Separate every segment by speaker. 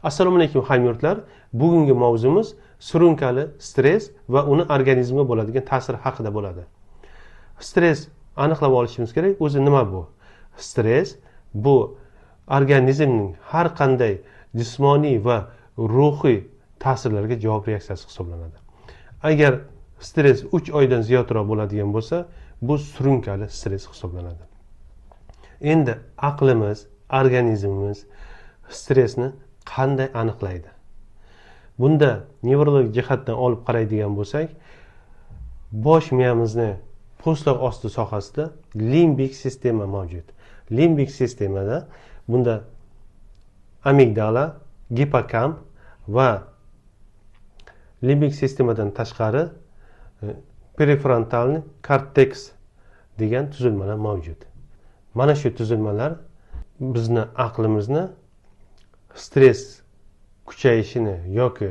Speaker 1: Assalomu alaykum hamyurtlar. Bugungi mavzumiz surunkali stress va uni organizmga bo'ladigan ta'siri haqida bo'ladi. Stress aniqlab olishimiz kerak. O'zi nima bu? Stress bu organizmning har qanday jismoniy va ruhiy ta'sirlarga javob reaksiyasi hisoblanadi. Agar stress 3 oydan ziyodroq bo'ladigan bo'lsa, bu surunkali stress hisoblanadi. Endi aqlimiz, organizmimiz stressni qanday aniqlaydi? Bunda nevrologik jihatdan olib qaraydigan bo'lsak, bosh miyamizni po'stloq osti sohasida limbik sistema mavjud. Limbik sistemada bunda amigdala, gipokamp va limbik sistemadan tashqari prefrontalniy korteks degan tuzilmalar mavjud. Mana shu tuzilmalar bizni aqlimizni stress kuchayishini yoki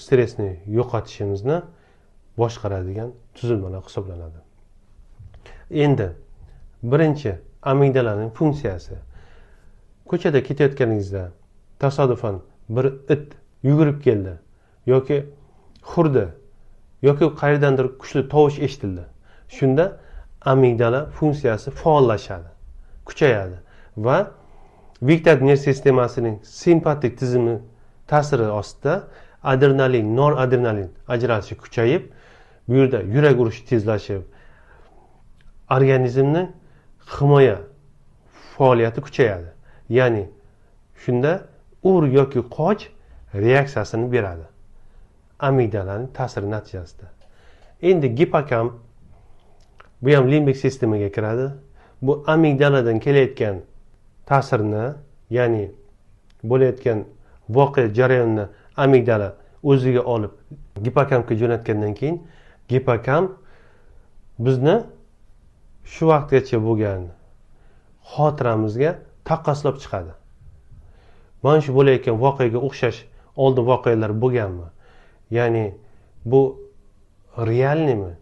Speaker 1: stressni yo'qotishimizni boshqaradigan tuzilmalar hisoblanadi. Endi birinchi amigdalaning funksiyasi. Ko'chada ketayotganingizda tasodifan bir it yugurib keldi yoki hurdi yoki qayerdandir kuchli tovush eshitildi. Shunda amigdala funksiyasi faollashadi, kuchayadi va vektor nerv sistemasining simpatik tizimi ta'siri ostida adrenalin, noradrenalin ajralishi kuchayib, bu yerda yurak urishi tezlashib, organizmning himoya faoliyati kuchayadi. Ya'ni shunda ur yoki qoch reaksiyasini beradi amigdalaning ta'siri natijasida. Endi gipokamp bu ham limbik sistemaga kiradi. Bu amigdaladan kelayotgan ta'sirni, ya'ni bo'layotgan voqea jarayonini amigdala o'ziga olib gipokampga jo'natgandan keyin gipokamp bizni shu vaqtgacha bo'lgan xotiramizga taqqoslab chiqadi. Mana shu bo'layotgan voqeaga o'xshash oldin voqealar bo'lganmi? Ya'ni bu realnimi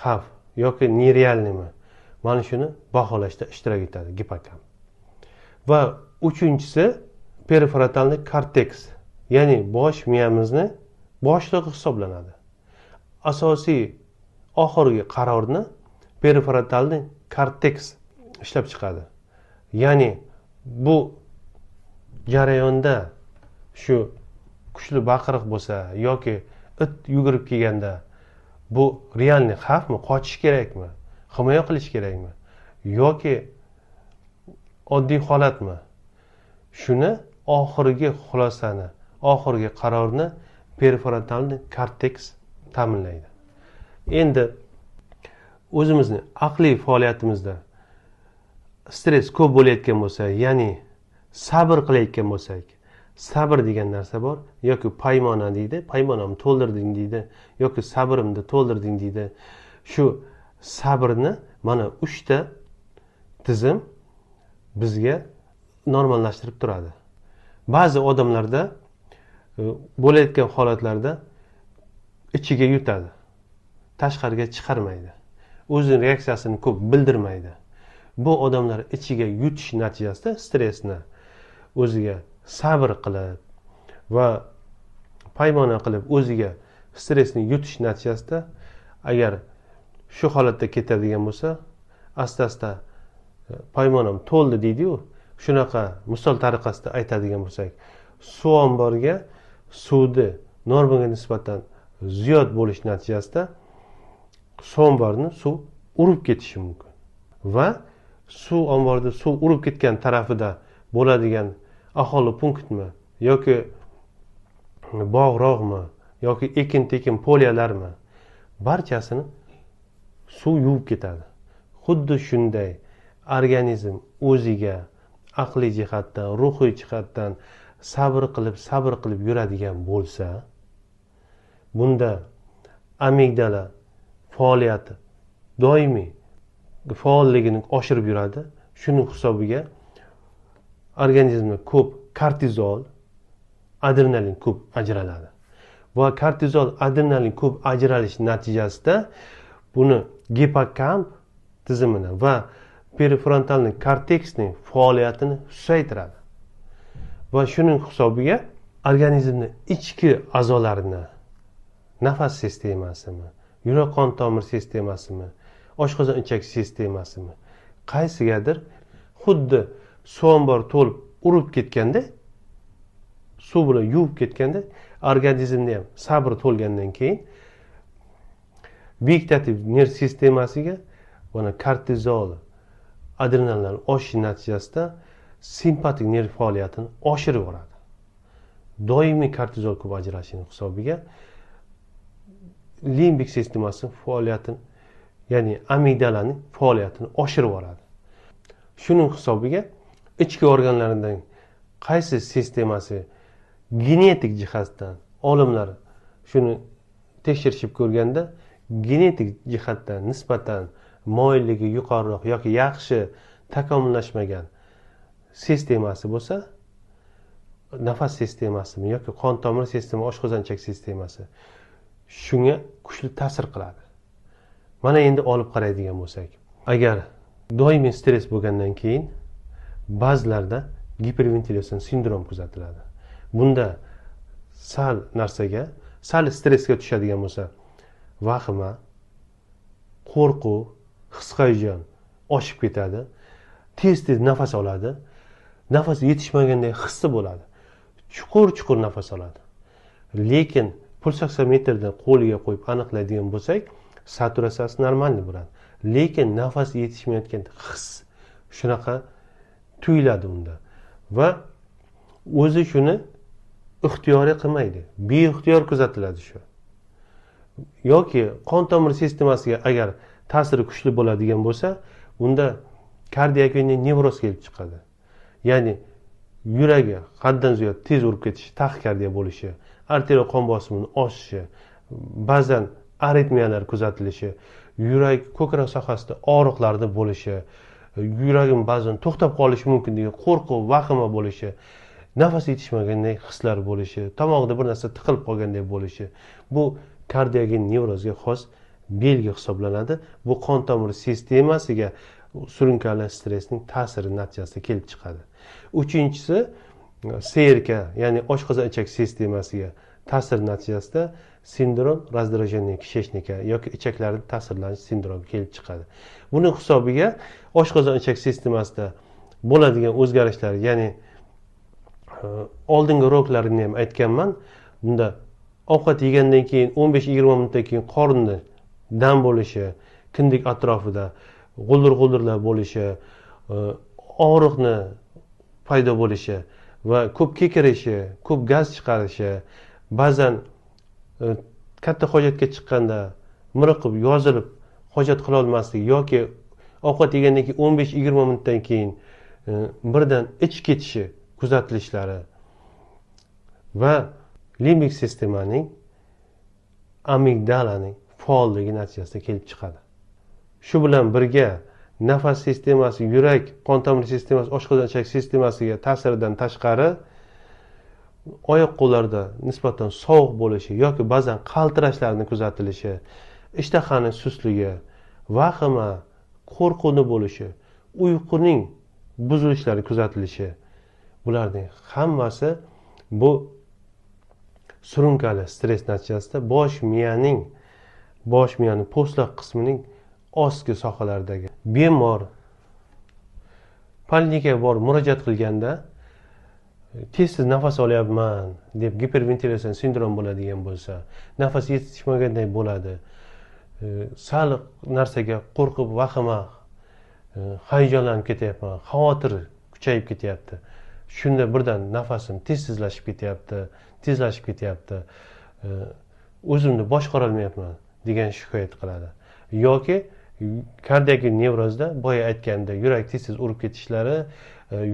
Speaker 1: xavf yoki nerealnimi? Mana shuni baholashda ishtirok etadi gipokamp. Va uchinchisi prefrontalniy korteks, ya'ni bosh miyamizni boshlig'i hisoblanadi. Asosiy oxirgi qarorni prefrontalniy korteks ishlab chiqadi. Ya'ni bu jarayonda shu kuchli baqiriq bo'lsa yoki it yugurib kelganda bu realniy xavfmi, qochish kerakmi, himoya qilish kerakmi yoki oddiy holatmi? Shuni oxirgi xulosani, oxirgi qarorni prefrontalniy korteks ta'minlaydi. Endi o'zimizni aqliy faoliyatimizda stress ko'p bo'layotgan bo'lsa, ya'ni sabr qilayotgan bo'lsak, sabr degan narsa bor, yoki paymona deydi, paymonamni to'ldirding deydi, yoki sabrimni to'ldirding deydi. Shu sabrni mana 3 ta tizim bizga normallashtirib turadi. Ba'zi odamlarda bo'layotgan holatlarda ichiga yutadi, tashqariga chiqarmaydi, o'zining reaksiyasini ko'p bildirmaydi. Bu odamlar ichiga yutish natijasida stressni o'ziga sabr qilib va paymona qilib o'ziga stressni yutish natijasida agar shu holatda ketadigan bo'lsa, asta-asta paymonam to'ldi deydi-yu, shunaqa misol tariqasida aytadigan bo'lsak, suv omboriga suvni normaga nisbatan ziyod bo'lish natijasida suv omborini suv urib ketishi mumkin. Va suv omborida suv urib ketgan tarafida bo'ladigan aholi punktmi yoki bog'roqmi yoki ekin-tekin poliyalarmi, barchasini suv yuvib ketadi. Xuddi shunday organizm o'ziga aqliy jihatdan, ruhiy jihatdan sabr qilib yuradigan bo'lsa, bunda amigdala faoliyati doimiy faolligini oshirib yuradi. Shuning hisobiga organizmda ko'p kortizol, adrenalin ko'p ajraladi. Va kortizol, adrenalin ko'p ajralish natijasida buni gipokamp tizimini va prefrontalniy korteksning faoliyatini susaytiradi. va shuning hisobiga organizmni ichki a'zolarini, nafas sistemasimi, yurak qon tomir sistemasimi, oshqozon ichak sistemasimi qaysigadir xuddi suv ombori to'lib urib ketganda, suv bilan yuvib ketganda, organizmda ham sabr to'lgandan keyin vegetativ nerv sistemasiga mana kortizol, adrenalinlar oshishi natijasida simpatik nerv faoliyatini oshirib yuboradi. Doimiy kortizol ko'p ajralishining hisobiga limbik sistemasi faoliyatini, ya'ni amigdalaning faoliyatini oshirib yuboradi. Shuning hisobiga ichki organlardan qaysi sistemasi genetik jihatdan olimlar shuni tekshirishib ko'rganda, genetik jihatdan nisbatan moyilligi yuqoriroq yoki yaxshi takomillashmagan sistemasi bo'lsa, nafas sistemasimi yoki qon tomir sistemi, oshqozon ichak sistemasi shunga kuchli ta'sir qiladi. Mana endi olib qaraydigan bo'lsak, agar doimiy stress bo'lgandan keyin ba'zilarda giperventilyatsion sindrom kuzatiladi. Bunda sal narsaga, sal stressga tushadigan bo'lsa, vahima, qo'rquv, his-hayajon oshib ketadi. Tez-tez nafas oladi. Nafas yetishmaganday hissi bo'ladi. Chuqur-chuqur nafas oladi. Lekin pulsaksometrdan qo'liga qo'yib aniqlaydigan bo'lsak, saturatsiyasi normalniy bo'ladi. Lekin nafas yetishmayotgan his shunaqa tuyuladi unda va o'zi shuni ixtiyoriy qilmaydi, beixtiyor kuzatiladi shu. Yoki qon tomir sistemasiga agar ta'siri kuchli bo'ladigan bo'lsa, unda kardiak nevroz kelib chiqadi. Ya'ni yuragi haddan ziyod tez urib ketishi, taxikardiya bo'lishi, arterial qon bosimining oshishi, ba'zan aritmiyalar kuzatilishi, yurak ko'krak sohasida og'riqlarda bo'lishi, yuragim ba'zan to'xtab qolishi mumkin degan qo'rquv, vahima bo'lishi, nafas yetishmagandek hislar bo'lishi, tomog'ida bir narsa tiqilib qolgandek bo'lishi, bu kardiogin nevrozga xos belgi hisoblanadi. Bu qon tomir sistemasiga surunkali stressning ta'siri natijasida kelib chiqadi. Uchinchisi serka, ya'ni oshqozon ichak sistemasiga ta'sir natijasida sindrom раздражения кишечника yoki ichaklarning ta'sirlanish sindromi kelib chiqadi. Buning hisobiga oshqozon ichak sistemasida bo'ladigan o'zgarishlar, ya'ni oldingi uroklarni ham aytganman. Bunda ovqat yegandan keyin 15-20 minutdan keyin qorinda dam bo'lishi, kindik atrofida g'uldir-g'uldirlar bo'lishi, og'riqni paydo bo'lishi va ko'p kekirishi, ko'p gaz chiqarishi, ba'zan katta hojatga chiqqanda miriqib, yozilib hojat qila olmasligi yoki ovqat yegandan keyin 15-20 minutdan keyin birdan ich ketishi kuzatilishlari va limbik sistemaning, amigdalaning faolligi natijasida kelib chiqadi. Shu bilan birga nafas sistemasi, yurak, qon tomir sistemasi, oshqozon ichak sistemasiga ta'siridan tashqari oyoq qo'llarda nisbatan sovuq bo'lishi yoki ba'zan qaltirashlarning kuzatilishi, ishtahani sustligi, vahima, qo'rquvni bo'lishi, uyquning buzilishlari kuzatilishi, bularning hammasi bu surunkali stress natijasida bosh miyaning po'stloq qismining ostki sohalaridagi bemor poliklinikaga borib murojaat qilganda tez-tez nafas olyapman deb giperventilyatsion sindrom bo'ladigan bo'lsa, nafas yetishmaganday bo'ladi, sal narsaga qo'rqib, vahima, hayajonlanib ketyapman, xavotir kuchayib ketyapti. Shunda birdan nafasim tezlashib ketyapti, o'zimni boshqara olmayapman degan shikoyat qiladi. Yoki kardiak nevrozda boya aytganda yurak tez-tez urib ketishlari,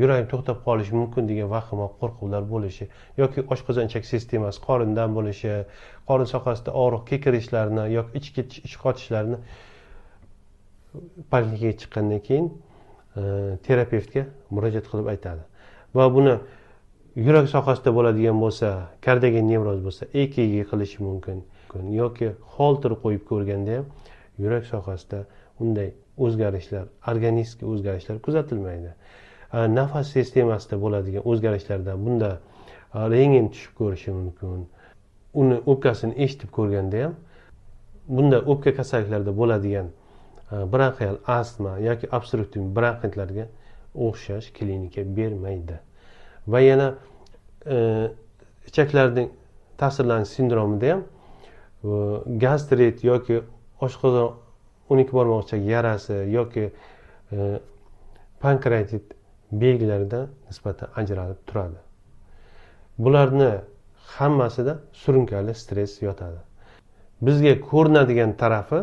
Speaker 1: yurak to'xtab qolishi mumkin degan vahima, qo'rquvlar bo'lishi yoki oshqozon ichak sistemasi qorindan bo'lishi, qorin sohasida og'riq, kekirishlarini yoki ich ketish, ich qotishlarni poliklinikaga chiqqandan keyin terapevtga murojaat qilib aytadi. Va buni yurak sohasida bo'ladigan bo'lsa, kardiak nevroz bo'lsa, EKG qilishi mumkin yoki holter qo'yib ko'rganda ham yurak sohasida unday o'zgarishlar, organizmga o'zgarishlar kuzatilmaydi. nafas sistemasida bo'ladigan o'zgarishlardan bunda rengen tushib ko'rishi mumkin. Uni o'pkasini eshitib ko'rganda ham bunda o'pka kasalliklarida bo'ladigan bronxial astma yoki obstruktiv bronxitlarga o'xshash klinika bermaydi. Va yana ichaklarning ta'sirlanish sindromida ham gastrit yoki oshqozon 12 barmoq ichak yarasi yoki pankreatit belgilaridan nisbatan ajralib turadi. Bularni hammasida surunkali stress yotadi. Bizga ko'rinadigan tarafi,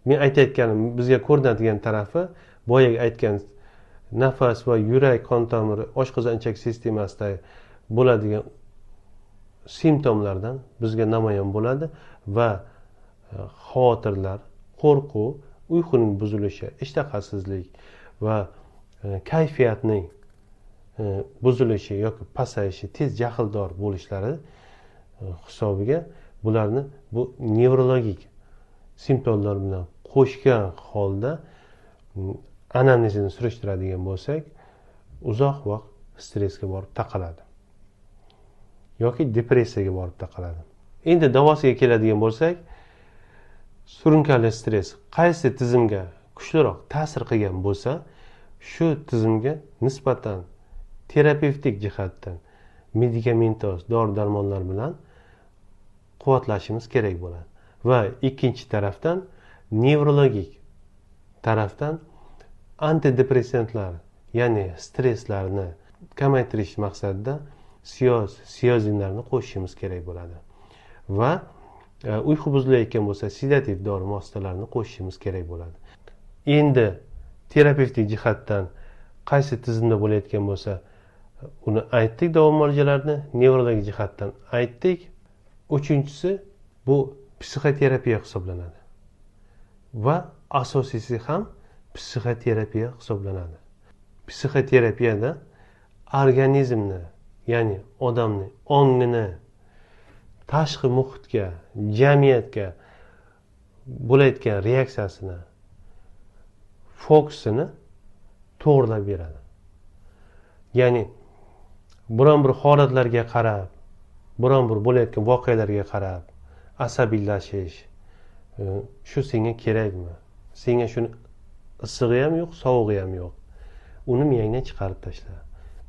Speaker 1: men aytayotganim, bizga ko'rinadigan tarafi boyaga aytgan nafas va yurak qon tomiri oshqozon ichak sistemasida bo'ladigan simptomlardan bizga namoyon bo'ladi va xavotirlar, qo'rquv, uyquning buzilishi, ishtahasizlik va kayfiyatning buzilishi yoki pasayishi, tez jahldor bo'lishlari hisobiga bularni bu nevrologik simptomlar bilan qo'shgan holda anamnezini surishtiradigan bo'lsak, uzoq vaqt stressga borib taqaladi yoki depressiyaga borib taqaladi. Endi davosiga keladigan bo'lsak, surunkali stress qaysi tizimga kuchliroq ta'sir qilgan bo'lsa, shu tizimga nisbatan terapevtik jihatdan medikamentoz dori-darmonlar bilan quvvatlashimiz kerak bo'ladi. Va ikkinchi tarafdan nevrologik tarafdan antidepressantlar, ya'ni stresslarni kamaytirish maqsadida siyozinlarni qo'shishimiz kerak bo'ladi. Va uyqu buzilayotgan bo'lsa, sedativ dori vositalarini qo'shishimiz kerak bo'ladi. Endi terapevtik jihatdan qaysi tizimda bo'layotgan bo'lsa, uni aytdik, davo muolajalarini nevrologik jihatdan aytdik. Uchinchisi bu psixoterapiya hisoblanadi. Va asosiysi ham psixoterapiya hisoblanadi. Psixoterapiyada organizmni, ya'ni odamning ongini, tashqi muhitga, jamiyatga bo'layotgan reaksiyasini, fokusini to'g'rilab beradi. Ya'ni biron bir holatlarga qarab, biron bir bo'layotgan voqealarga qarab asabiylashish, shu senga kerakmi? Senga shuni issig'i ham yo'q, sovug'i ham yo'q. Uni miyangdan chiqarib tashla.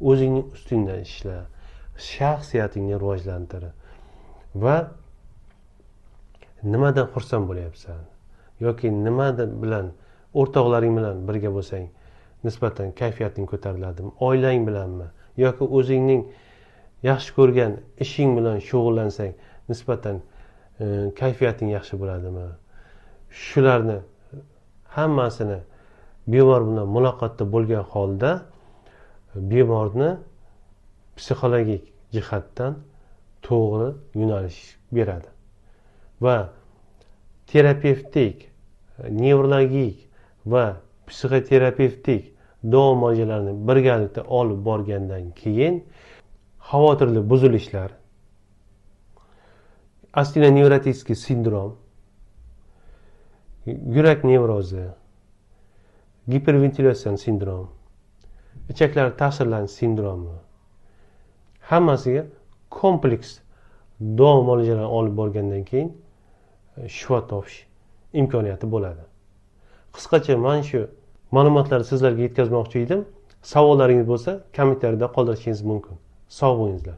Speaker 1: O'zingning ustingdan ishla. Shaxsiyatingni rivojlantir. Va nimadan xursand bo'lyapsan? Yoki nimadan bilan o'rtoqlaring bilan birga bo'lsang, nisbatan kayfiyating ko'tariladimi? Oilang bilanmi? Yoki o'zingning yaxshi ko'rgan ishing bilan shug'ullansang, nisbatan kayfiyating yaxshi bo'ladimi? Shularni hammasini bemor bilan muloqotda bo'lgan holda bemorni psixologik jihatdan to'g'ri yo'nalish beradi. Va terapevtik, nevrologik va psixoterapevtik davo muolajalarini birgalikda olib borgandan keyin xavotirli buzilishlar, astenonevrotический sindrom, yurak nevrozi, giperventilyatsion sindrom, ichaklar ta'sirlanish sindromi hammasiga kompleks davo muolajalarini olib borgandan keyin shifo topish imkoniyati bo'ladi. Qisqacha mana shu ma'lumotlarni sizlarga yetkazmoqchi edim. Savollaringiz bo'lsa, kommentariyada qoldirishingiz mumkin. Sog' bo'lingizlar.